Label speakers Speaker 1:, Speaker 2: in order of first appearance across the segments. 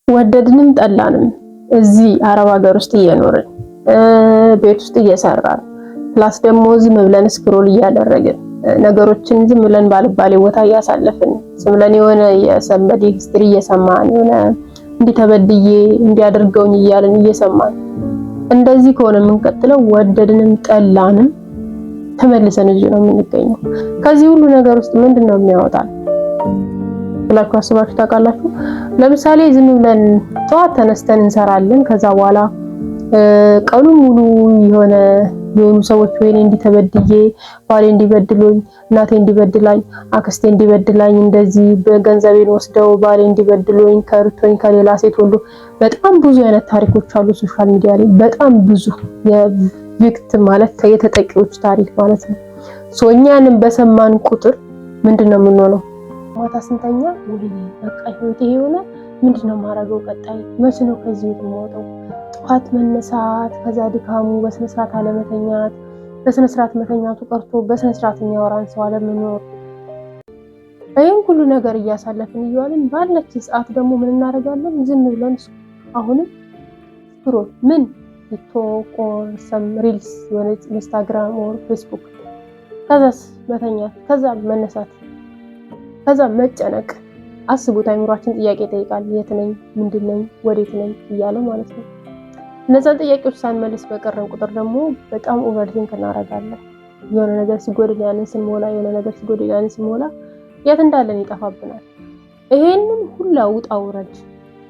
Speaker 1: ወደድንም ጠላንም እዚህ አረብ ሀገር ውስጥ እየኖርን ቤት ውስጥ እየሰራን ፕላስ ደግሞ ዝም ብለን ስክሮል እያደረግን ነገሮችን ዝም ብለን ባልባሌ ቦታ እያሳለፍን ዝም ብለን የሆነ የሰንበዲ ሂስትሪ እየሰማን የሆነ እንዲተበድዬ እንዲያደርገውኝ እያልን እየሰማን እንደዚህ ከሆነ የምንቀጥለው ወደድንም ጠላንም ተመልሰን እዚህ ነው የምንገኘው። ከዚህ ሁሉ ነገር ውስጥ ምንድነው የሚያወጣን ብላችሁ አስባችሁ ታውቃላችሁ? ለምሳሌ ዝም ብለን ጠዋት ተነስተን እንሰራለን። ከዛ በኋላ ቀኑ ሙሉ የሆኑ ሰዎች ወይኔ እንዲተበድዬ ባሌ እንዲበድሉኝ፣ እናቴ እንዲበድላኝ፣ አክስቴ እንዲበድላኝ እንደዚህ በገንዘቤን ወስደው ባሌ እንዲበድሉኝ ከርቶኝ ከሌላ ሴት ሁሉ በጣም ብዙ አይነት ታሪኮች አሉ ሶሻል ሚዲያ ላይ በጣም ብዙ የቪክቲም ማለት የተጠቂዎች ታሪክ ማለት ነው። እኛንም በሰማን ቁጥር ምንድነው የምንሆነው? ማታ ስንተኛ ወይኔ በቃ ህይወቴ የሆነ ምንድነው ማረገው? ቀጣይ መቼ ነው ከዚህ ቤት የምወጣው? ጠዋት መነሳት፣ ከዛ ድካሙ፣ በስነ ስርዓት አለመተኛት፣ በስነ ስርዓት መተኛቱ ቀርቶ በስነ ስርዓት የሚያወራን ሰው አለመኖር፣ ይሄን ሁሉ ነገር እያሳለፍን እያልን ባለችን ሰዓት ደግሞ ምን እናደርጋለን? ዝም ብለን አሁንም ስክሮል ምን ቲክቶክ ኦር ሰም ሪልስ የሆነ ኢንስታግራም ኦር ፌስቡክ፣ ከዛስ መተኛት፣ ከዛ መነሳት፣ ከዛ መጨነቅ። አስቡት፣ አይምሯችን ጥያቄ ይጠይቃል። የት ነኝ? ምንድነኝ? ወዴት ነኝ? እያለ ማለት ነው። እነዛን ጥያቄዎች ሳንመልስ በቀረን ቁጥር ደግሞ በጣም ኦቨርቲንክ እናደርጋለን። የሆነ ነገር ሲጎድል ያንን ስንሞላ፣ የሆነ ነገር ሲጎድል ያንን ስንሞላ የት እንዳለን ይጠፋብናል። ይሄንን ሁላ ውጣ ውረድ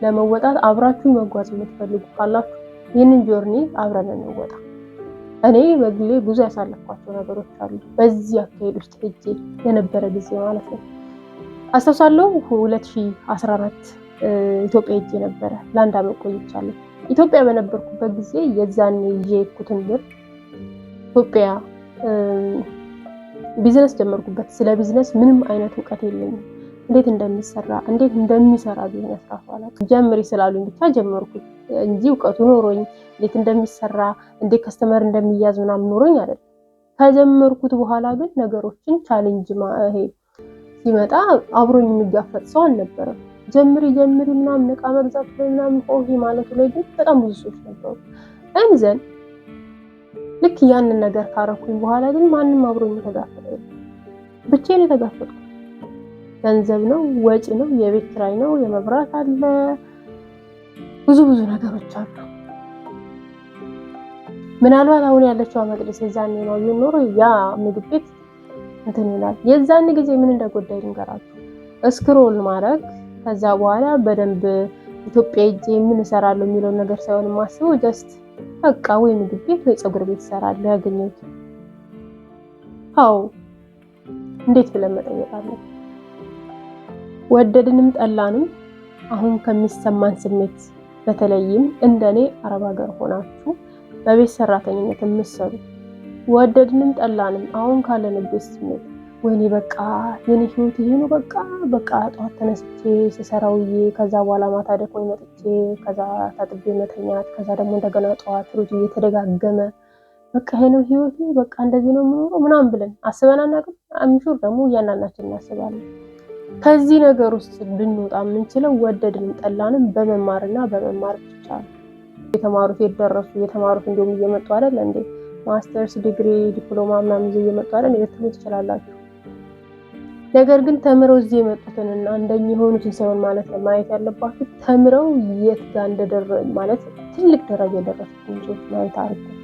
Speaker 1: ለመወጣት አብራችሁ መጓዝ የምትፈልጉ ካላችሁ ይህንን ጆርኒ አብረን እንወጣ። እኔ በግሌ ብዙ ያሳለፍኳቸው ነገሮች አሉ በዚህ አካሄድ ውስጥ ሄጄ የነበረ ጊዜ ማለት ነው። አስተውሳለሁ 2014 ኢትዮጵያ ሄጄ ነበረ። ለአንድ አመት ቆይቻለሁ። ኢትዮጵያ በነበርኩበት ጊዜ የዛን የሄድኩትን ብር ኢትዮጵያ ቢዝነስ ጀመርኩበት። ስለ ቢዝነስ ምንም አይነት እውቀት የለኝም። እንዴት እንደሚሰራ ቢዝነስ ራሱ አላውቅም። ጀምሪ ስላሉኝ ብቻ ጀመርኩት እንጂ እውቀቱ ኖሮኝ እንዴት እንደሚሰራ እንዴት ከስተመር እንደሚያዝ ምናምን ኖሮኝ አይደለም። ከጀመርኩት በኋላ ግን ነገሮችን ቻሌንጅ ሲመጣ አብሮኝ የሚጋፈጥ ሰው አልነበረም። ጀምሪ ምናምን እቃ መግዛት ላይ ምናምን ሆሄ ማለቱ ላይ ግን በጣም ብዙ ሰዎች ነበሩ። እንዘን ልክ ያንን ነገር ካረኩኝ በኋላ ግን ማንም አብሮኝ ተጋፈጠ። ብቻዬን የተጋፈጥኩት ገንዘብ ነው፣ ወጪ ነው፣ የቤት ኪራይ ነው፣ የመብራት አለ፣ ብዙ ነገሮች አሉ። ምናልባት አሁን ያለችው መቅደስ የዛኔ ነው ቢኖር ያ ምግብ ቤት እንትን ይላል። የዛን ጊዜ ምን እንደጎዳኝ ልንገራችሁ። ስክሮል ማድረግ ከዛ በኋላ በደንብ ኢትዮጵያ ሄጄ ምን እሰራለሁ የሚለው ነገር ሳይሆን ማስበው ጀስት በቃ ወይ ምግብ ቤት ወይ ፀጉር ቤት እሰራለሁ ያገኘሁት። አዎ እንዴት ብለን መጠየቅ አለን? ወደድንም ጠላንም አሁን ከሚሰማን ስሜት በተለይም እንደኔ አረብ ሀገር ሆናችሁ በቤት ሰራተኝነት የምትሰሩ ወደድንም ጠላንም አሁን ካለንበት ስሜት ወይኔ በቃ የኔ ህይወት ይሄ ነው በቃ ጠዋት ተነስቼ ስሰራውዬ ከዛ በኋላ ማታ ደግሞ መጥቼ ከዛ ታጥቤ መተኛት ከዛ ደግሞ እንደገና ጠዋት ሩት እየተደጋገመ በቃ ይሄ ነው ህይወቴ በቃ እንደዚህ ነው የምኖረው ምናምን ብለን አስበን አናውቅም። አምሹር ደግሞ እያንዳንዳችን እናስባለን። ከዚህ ነገር ውስጥ ልንወጣ የምንችለው ወደድንም ጠላንም በመማርና በመማር ብቻ ነው። የተማሩት የደረሱ የተማሩት እንደውም እየመጡ አይደል እንዴ ማስተርስ ዲግሪ ዲፕሎማ ምናምን ይዘው እየመጡ አይደል ልትሉ ትችላላችሁ። ነገር ግን ተምረው እዚህ የመጡትንና እንደኛ የሆኑትን ሳይሆን ማለት ነው ማየት ያለባችሁ ተምረው የት ጋር እንደደረሱ ማለት ትልቅ ደረጃ የደረሱትን ሰዎች ማየት አሪፍ ነው።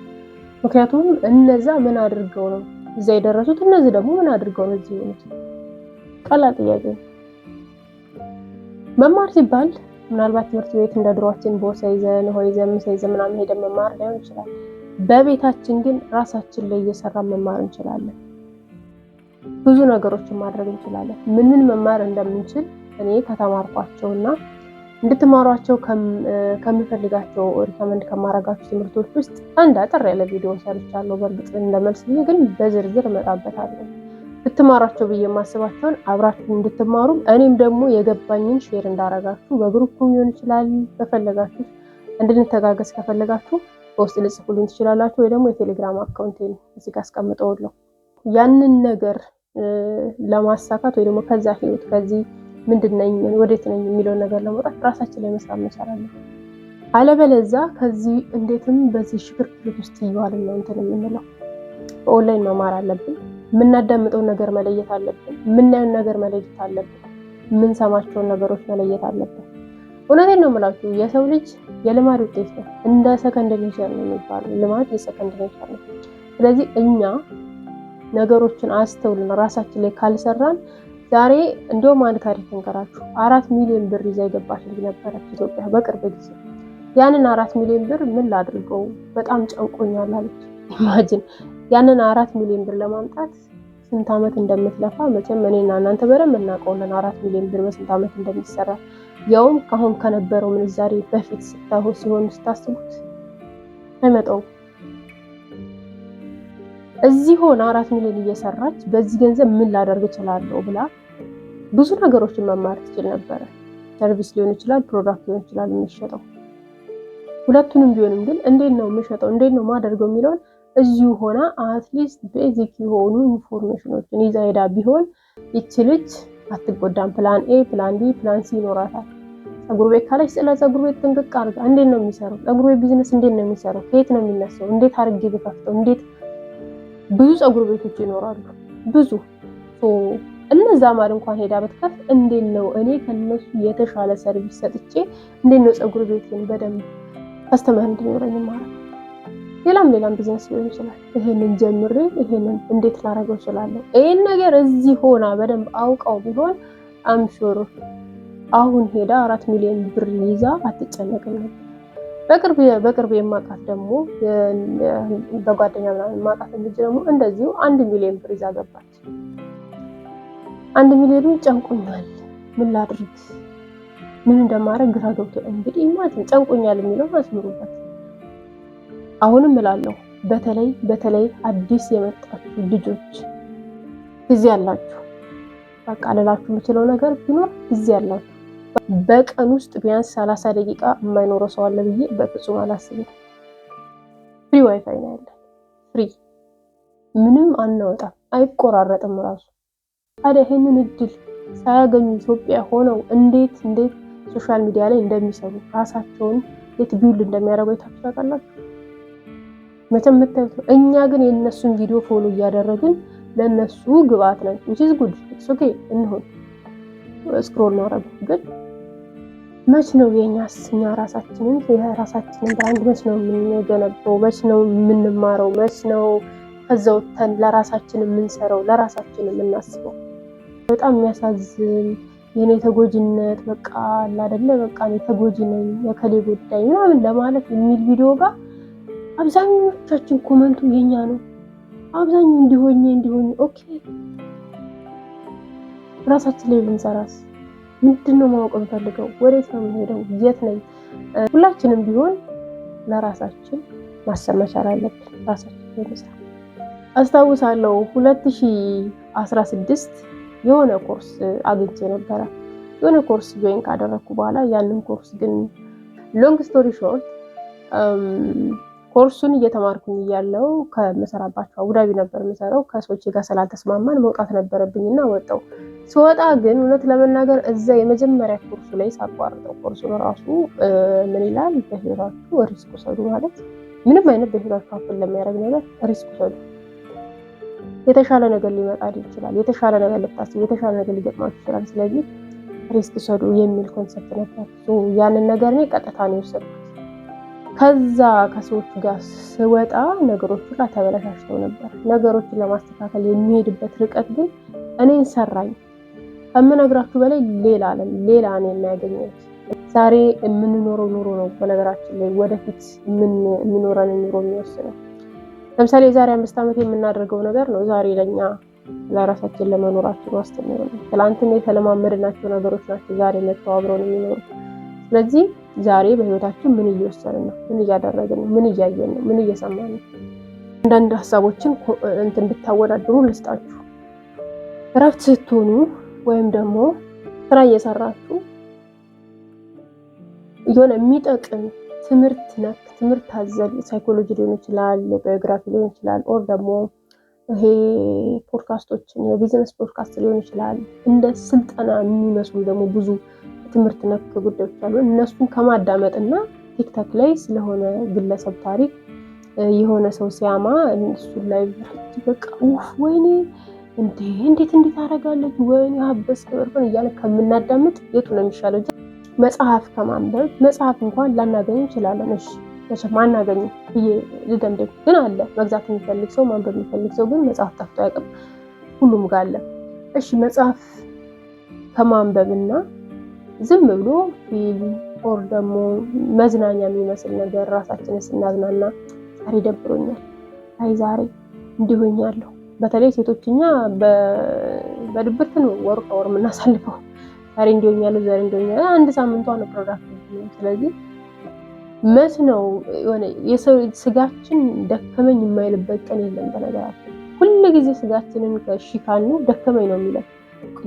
Speaker 1: ምክንያቱም እነዛ ምን አድርገው ነው እዛ የደረሱት፣ እነዚህ ደግሞ ምን አድርገው ነው እዚህ የሆኑት? ቀላል ጥያቄ። መማር ሲባል ምናልባት ትምህርት ቤት እንደ ድሮአችን ቦርሳ ይዘን ምሳ ይዘን ምናምን ሄደን መማር ሊሆን ይችላል። በቤታችን ግን ራሳችን ላይ እየሰራን መማር እንችላለን። ብዙ ነገሮችን ማድረግ እንችላለን። ምን መማር እንደምንችል እኔ ከተማርኳቸውና እንድትማሯቸው ከምፈልጋቸው ሪከመንድ ከማረጋቸው ትምህርቶች ውስጥ አንድ አጠር ያለ ቪዲዮ ሰርቻለሁ። በእርግጥ እንደመልስ ግን በዝርዝር እመጣበታለሁ። ብትማሯቸው ብዬ የማስባቸውን አብራችሁ እንድትማሩ እኔም ደግሞ የገባኝን ሼር እንዳረጋችሁ በግሩፕም ሊሆን ይችላል። በፈለጋችሁ እንድንተጋገዝ ከፈለጋችሁ በውስጥ ልጽፉልኝ ትችላላችሁ፣ ወይ ደግሞ የቴሌግራም አካውንቴን እዚህ ጋር አስቀምጠዋለሁ። ያንን ነገር ለማሳካት ወይ ደግሞ ከዛ ህይወት ከዚህ ምንድነኝ ወዴት ነኝ የሚለው ነገር ለመውጣት ራሳችን ላይ መስራት መቻል አለብን። አለበለዚያ ከዚህ እንዴትም በዚህ ሽክርክሪት ውስጥ እየዋልን ነው እንትን የምንለው። በኦንላይን መማር አለብን። የምናዳምጠውን ነገር መለየት አለብን። የምናየውን ነገር መለየት አለብን። የምንሰማቸውን ነገሮች መለየት አለብን። እውነቴን ነው የምላችሁ፣ የሰው ልጅ የልማድ ውጤት ነው። እንደ ሰከንድ ኔቸር ነው የሚባለው። ልማድ የሰከንድ ኔቸር ነው። ስለዚህ እኛ ነገሮችን አስተውልን ራሳችን ላይ ካልሰራን ዛሬ እንደውም አንድ ታሪክ እንቀራችሁ። 4 ሚሊዮን ብር ይዛ የገባች ልጅ ነበረች ኢትዮጵያ በቅርብ ጊዜ። ያንን 4 ሚሊዮን ብር ምን ላድርገው በጣም ጨንቆኛል አለች። ኢማጂን ያንን 4 ሚሊዮን ብር ለማምጣት ስንት ዓመት እንደምትለፋ መቼም እኔና እናንተ በደንብ እናውቀዋለን። 4 ሚሊዮን ብር በስንት ዓመት እንደሚሰራ ያውም ካሁን ከነበረው ምንዛሬ በፊት ሲሆን ስታስቡት አይመጣውም። እዚህ ሆነ 4 ሚሊዮን እየሰራች በዚህ ገንዘብ ምን ላደርግ እችላለሁ ብላ ብዙ ነገሮችን መማር ትችል ነበረ። ሰርቪስ ሊሆን ይችላል፣ ፕሮዳክት ሊሆን ይችላል የሚሸጠው። ሁለቱንም ቢሆንም ግን እንዴት ነው የምሸጠው እንዴት ነው ማደርገው የሚለውን እዚሁ ሆና አትሊስት ቤዚክ የሆኑ ኢንፎርሜሽኖችን ይዛ ሄዳ ቢሆን ይቺ ልጅ አትጎዳም። ፕላን ኤ፣ ፕላን ቢ፣ ፕላን ሲ ይኖራታል። ፀጉር ቤት ካለች ስለ ፀጉር ቤት ጥንቅቅ አድርጋ እንዴት ነው የሚሰራው፣ ፀጉር ቤት ቢዝነስ እንዴት ነው የሚሰራው፣ ከየት ነው የሚነሳው፣ እንዴት አድርጌ ብከፍተው፣ እንዴት ብዙ ፀጉር ቤቶች ይኖራሉ ብዙ እነዛ ማር እንኳን ሄዳ ብትከፍት እንዴት ነው እኔ ከነሱ የተሻለ ሰርቪስ ሰጥቼ እንዴት ነው ፀጉር ቤትን በደንብ ከስተመር እንዲኖረኝ ማለት ነው። ሌላም ቢዝነስ ሊሆን ይችላል። ይሄንን ጀምሬ ይሄንን እንዴት ላደርገው እችላለሁ? ይሄን ነገር እዚህ ሆና በደንብ አውቀው ቢሆን አምሹር አሁን ሄዳ 4 ሚሊዮን ብር ይዛ አትጨነቅም ነበር። በቅርብ የማውቃት ደግሞ በጓደኛ ምናምን የማውቃት ልጅ ደግሞ እንደዚሁ 1 ሚሊዮን ብር ይዛ ገባች። 1 ሚሊዮን ጨንቆኛል፣ ምን ላድርግ፣ ምን እንደማደርግ ግራ ገብቶ እንግዲህ ኢማጂን ጨንቆኛል የሚለው አስምሩበት። አሁንም እላለሁ በተለይ አዲስ የመጣችሁ ልጆች ጊዜ አላችሁ። በቃ ልላችሁ የምችለው ነገር ቢኖር ጊዜ አላችሁ። በቀን ውስጥ ቢያንስ 30 ደቂቃ የማይኖረው ሰው አለ ብዬ በፍጹም አላስብም። ፍሪ ዋይፋይ ነው ያለን፣ ፍሪ ምንም አናወጣም፣ አይቆራረጥም ራሱ። ታዲያ ይሄንን እድል ሳያገኙ ኢትዮጵያ ሆነው እንዴት ሶሻል ሚዲያ ላይ እንደሚሰሩ ራሳቸውን የት ቢውል እንደሚያደርጉ ታውቃላችሁ። መቼም የምታዩት ነው። እኛ ግን የነሱን ቪዲዮ ፎሎ እያደረግን ለነሱ ግብአት ነን። which is good it's okay እንሆን ስክሮል ማድረግ ግን መች ነው እኛ ራሳችንን የራሳችንን ብራንድ መች ነው የምንገነባው? መች ነው የምንማረው? መች ነው ከዛው ለራሳችን የምንሰራው ለራሳችን የምናስበው? በጣም የሚያሳዝን የኔ ተጎጂነት በቃ አይደለ በቃ እኔ ተጎጂ ነኝ የከሌ ጉዳይ ምናምን ለማለት የሚል ቪዲዮ ጋር አብዛኞቻችን ኮመንቱ የኛ ነው። አብዛኛው እንዲሆኝ ኦኬ ራሳችን ላይ ብንሰራስ ምንድነው ማወቅ እንፈልገው? ወዴት ነው የምንሄደው? የት ነኝ? ሁላችንም ቢሆን ለራሳችን ማሰብ መቻል አለብን። ራሳችን ላይ መስራት አስታውሳለሁ 2016 የሆነ ኮርስ አግኝቼ ነበረ። የሆነ ኮርስ ጆይን ካደረኩ በኋላ ያንን ኮርስ ግን ሎንግ ስቶሪ ሾርት ኮርሱን እየተማርኩኝ እያለው ከመሰራባቸው አቡዳቢ ነበር የምሰራው። ከሰዎች ጋር ስላልተስማማን መውጣት ነበረብኝና ወጣው። ሲወጣ ግን እውነት ለመናገር እዛ የመጀመሪያ ኮርሱ ላይ ሳቋርጠው ኮርሱን ራሱ ምን ይላል በህይወታችሁ ሪስክ ውሰዱ ማለት ምንም አይነት በህይወታችሁ አፍል ለሚያደርግ ነገር ሪስክ ውሰዱ። የተሻለ ነገር ሊመጣ ይችላል፣ የተሻለ ነገር ልታስቡ፣ የተሻለ ነገር ሊገጥማችሁ ይችላል። ስለዚህ ሪስክ ውሰዱ የሚል ኮንሰፕት ነበር። ያንን ነገር እኔ ቀጥታ ነው የወሰድኩት። ከዛ ከሰዎች ጋር ስወጣ ነገሮች ሁሉ ተበላሽተው ነበር። ነገሮችን ለማስተካከል የሚሄድበት ርቀት ግን እኔን ሰራኝ። ከምነግራችሁ በላይ ሌላ እኔ ያገኘሁት ዛሬ የምንኖረው ኑሮ ነው። በነገራችን ላይ ወደፊት የምንኖረን ኑሮ የሚወስነው። ለምሳሌ የዛሬ 5 ዓመት የምናደርገው ነገር ነው ዛሬ ለኛ ለራሳችን ለመኖራችን ዋስትና ነው። ትላንትና የተለማመድናቸው ነገሮች ናቸው ዛሬ መተው አብረውን የሚኖሩ። ስለዚህ ዛሬ በህይወታችን ምን እየወሰንን ነው? ምን እያደረግን ነው? ምን እያየን ነው? ምን እየሰማን ነው? አንዳንድ ሀሳቦችን ብታወዳድሩ ልስጣችሁ። እረፍት ስትሆኑ ወይም ደግሞ ስራ እየሰራችሁ የሆነ የሚጠቅም ትምህርት አዘል ሳይኮሎጂ ሊሆን ይችላል፣ ባዮግራፊ ሊሆን ይችላል፣ ኦር ደግሞ ይሄ ፖድካስቶችን የቢዝነስ ፖድካስት ሊሆን ይችላል። እንደ ስልጠና የሚመስሉ ደግሞ ብዙ ትምህርት ነክ ጉዳዮች አሉ። እነሱን ከማዳመጥና ቲክቶክ ላይ ስለሆነ ግለሰብ ታሪክ የሆነ ሰው ሲያማ እሱን ላይ በቃ ወይኔ እንዴት አደርጋለች ወይኔ ሀበስ ከበርፈን እያለ ከምናዳምጥ የቱ ነው የሚሻለው? መጽሐፍ ከማንበብ መጽሐፍ እንኳን ላናገኝ እንችላለን። እሺ መቼም አናገኝም ብዬ ልደምድም፣ ግን አለ መግዛት የሚፈልግ ሰው ማንበብ የሚፈልግ ሰው ግን መጽሐፍ ጠፍቶ አያውቅም፣ ሁሉም ጋር አለ። እሺ መጽሐፍ ከማንበብና ዝም ብሎ ፊልም ኦር ደግሞ መዝናኛ የሚመስል ነገር ራሳችንን ስናዝናና ዛሬ ደብሮኛል፣ አይ ዛሬ እንዲሆኛለሁ። በተለይ ሴቶችኛ በድብርት ነው ወር ከወር የምናሳልፈው። ዛሬ እንዲሆኛለሁ ዛሬ እንዲሆኛለሁ አንድ ሳምንቷ ነው ፕሮዳክቲቭ ነው። ስለዚህ መች ነው የሆነ የሰው ስጋችን ደከመኝ የማይልበት ቀን የለም። በነገራችን ሁሉ ጊዜ ስጋችንን ከሺ ካልነው ደከመኝ ነው የሚለው።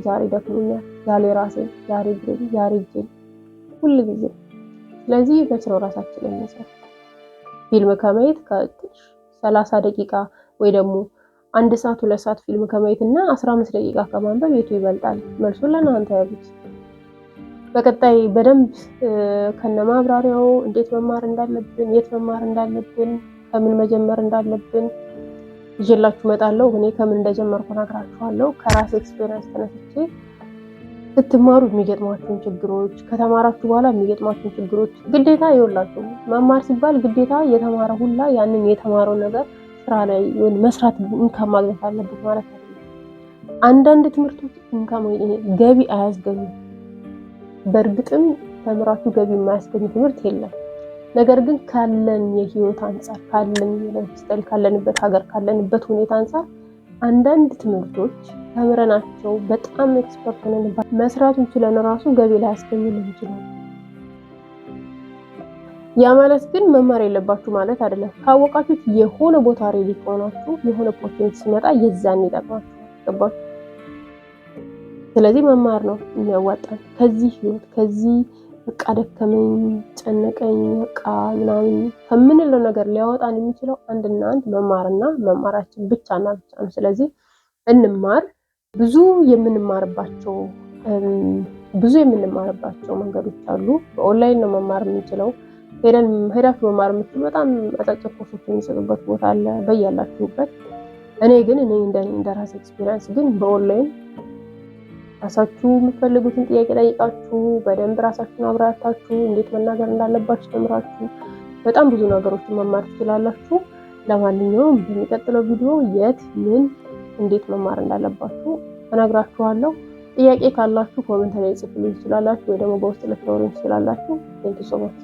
Speaker 1: ዛሬ ደክሞኛል፣ ዛሬ ራሴን፣ ዛሬ እግሬን፣ ዛሬ እጄን ሁሉ ጊዜ። ስለዚህ መች ነው ራሳችንን እንሰራ። ፊልም ከማየት ከትንሽ 30 ደቂቃ ወይ ደግሞ 1 ሰዓት 2 ሰዓት ፊልም ከማየት እና 15 ደቂቃ ከማንበብ የቱ ይበልጣል? መልሱን ለእናንተ ያሉት። በቀጣይ በደንብ ከነማብራሪያው እንዴት መማር እንዳለብን፣ የት መማር እንዳለብን፣ ከምን መጀመር እንዳለብን ይዤላችሁ እመጣለሁ። እኔ ከምን እንደጀመርኩ እነግራችኋለሁ። ከራሴ ኤክስፔሪየንስ ተነስቼ ስትማሩ የሚገጥሟችሁን ችግሮች፣ ከተማራችሁ በኋላ የሚገጥሟችሁን ችግሮች ግዴታ ይኸውላችሁ መማር ሲባል ግዴታ የተማረ ሁላ ያንን የተማረው ነገር ስራ ላይ ወይ መስራት ኢንካም ማግኘት አለበት ማለት ነው። አንዳንድ ትምህርቶች ኢንካም ወይ ገቢ አያስገኙም። በእርግጥም ተምራችሁ ገቢ የማያስገኝ ትምህርት የለም። ነገር ግን ካለን የህይወት አንፃር ካለን ለምሳሌ ካለንበት ሀገር ካለንበት ሁኔታ አንፃር አንዳንድ ትምህርቶች ተምረናቸው በጣም ኤክስፐርት ሆነን መስራቱን ችለን ራሱ ገቢ ላይ ያስገኙልን ይችላል። ያ ማለት ግን መማር የለባችሁ ማለት አይደለም። ካወቃችሁት የሆነ ቦታ ሬዲ ከሆናችሁ የሆነ ኦፖርቹኒቲ ሲመጣ የዛን ይጠቅማችሁ ገባችሁ። ስለዚህ መማር ነው የሚያዋጣን። ከዚህ ህይወት ከዚህ በቃ ደከመኝ ጨነቀኝ በቃ ምናምን ከምንለው ነገር ሊያወጣን የሚችለው አንድና አንድ መማርና መማራችን ብቻና ብቻ ነው። ስለዚህ እንማር። ብዙ የምንማርባቸው መንገዶች አሉ። በኦንላይን ነው መማር የምንችለው። ሄዳችሁ መማር የምትችሉ በጣም አጫጭር ኮርሶች የሚሰጡበት ቦታ አለ በያላችሁበት። እኔ እንደ ራሴ ኤክስፒሪየንስ ግን በኦንላይን ራሳችሁ የምትፈልጉትን ጥያቄ ጠይቃችሁ በደንብ ራሳችሁን አብራርታችሁ እንዴት መናገር እንዳለባችሁ ተምራችሁ በጣም ብዙ ነገሮችን መማር ትችላላችሁ። ለማንኛውም በሚቀጥለው ቪዲዮ የት ምን እንዴት መማር እንዳለባችሁ እነግራችኋለሁ። ጥያቄ ካላችሁ ኮሜንት ላይ ጽፉልኝ ትችላላችሁ ወይ ደግሞ በውስጥ ልታወሩኝ ትችላላችሁ። ቴንክ ዩ ሶ ማች።